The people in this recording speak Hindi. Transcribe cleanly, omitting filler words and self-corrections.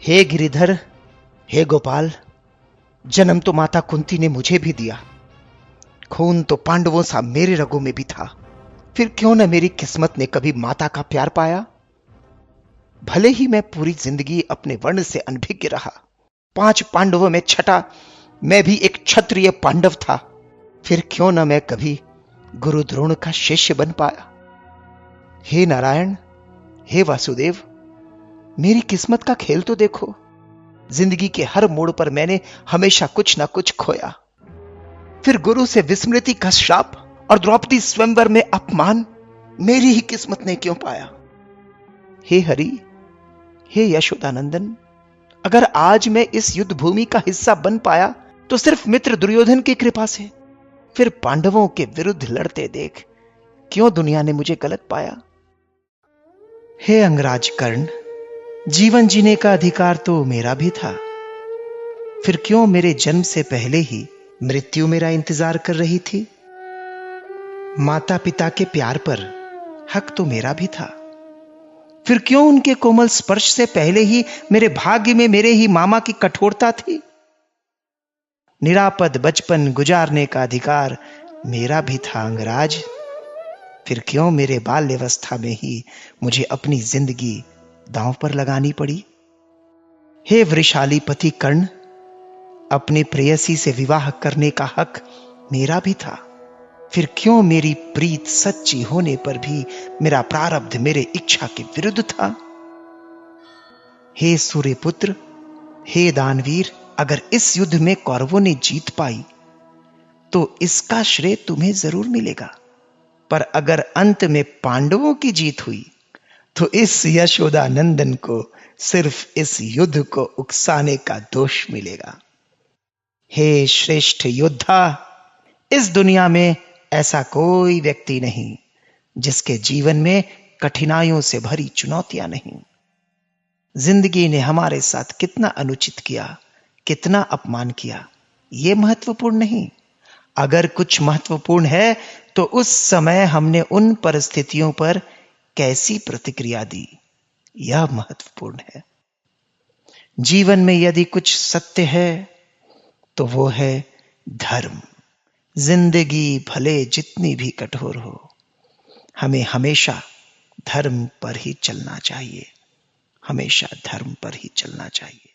हे गिरिधर, हे गोपाल, जन्म तो माता कुंती ने मुझे भी दिया। खून तो पांडवों सा मेरे रगों में भी था। फिर क्यों न मेरी किस्मत ने कभी माता का प्यार पाया। भले ही मैं पूरी जिंदगी अपने वर्ण से अनभिज्ञ रहा। 5 पांडवों में छठा मैं भी एक क्षत्रिय पांडव था। फिर क्यों न मैं कभी गुरु द्रोण का शिष्य बन पाया। हे नारायण, हे वासुदेव, मेरी किस्मत का खेल तो देखो। जिंदगी के हर मोड़ पर मैंने हमेशा कुछ ना कुछ खोया। फिर गुरु से विस्मृति का श्राप और द्रौपदी स्वयंवर में अपमान मेरी ही किस्मत ने क्यों पाया। हे हरि, हे यशोदानंदन, अगर आज मैं इस युद्ध भूमि का हिस्सा बन पाया तो सिर्फ मित्र दुर्योधन की कृपा से। फिर पांडवों के विरुद्ध लड़ते देख क्यों दुनिया ने मुझे गलत पाया। हे अंगराज कर्ण, जीवन जीने का अधिकार तो मेरा भी था। फिर क्यों मेरे जन्म से पहले ही मृत्यु मेरा इंतजार कर रही थी। माता पिता के प्यार पर हक तो मेरा भी था। फिर क्यों उनके कोमल स्पर्श से पहले ही मेरे भाग्य में मेरे ही मामा की कठोरता थी। निरापद बचपन गुजारने का अधिकार मेरा भी था अंगराज। फिर क्यों मेरे बाल्यावस्था में ही मुझे अपनी जिंदगी दांव पर लगानी पड़ी। हे वृषाली पति कर्ण, अपने प्रेयसी से विवाह करने का हक मेरा भी था। फिर क्यों मेरी प्रीत सच्ची होने पर भी मेरा प्रारब्ध मेरे इच्छा के विरुद्ध था। हे सूर्यपुत्र, हे दानवीर, अगर इस युद्ध में कौरवों ने जीत पाई तो इसका श्रेय तुम्हें जरूर मिलेगा। पर अगर अंत में पांडवों की जीत हुई तो इस यशोदानंदन को सिर्फ इस युद्ध को उकसाने का दोष मिलेगा। हे श्रेष्ठ योद्धा, इस दुनिया में ऐसा कोई व्यक्ति नहीं जिसके जीवन में कठिनाइयों से भरी चुनौतियां नहीं। जिंदगी ने हमारे साथ कितना अनुचित किया, कितना अपमान किया, यह महत्वपूर्ण नहीं। अगर कुछ महत्वपूर्ण है तो उस समय हमने उन परिस्थितियों पर कैसी प्रतिक्रिया दी, यह महत्वपूर्ण है। जीवन में यदि कुछ सत्य है तो वो है धर्म। जिंदगी भले जितनी भी कठोर हो, हमें हमेशा धर्म पर ही चलना चाहिए। हमेशा धर्म पर ही चलना चाहिए।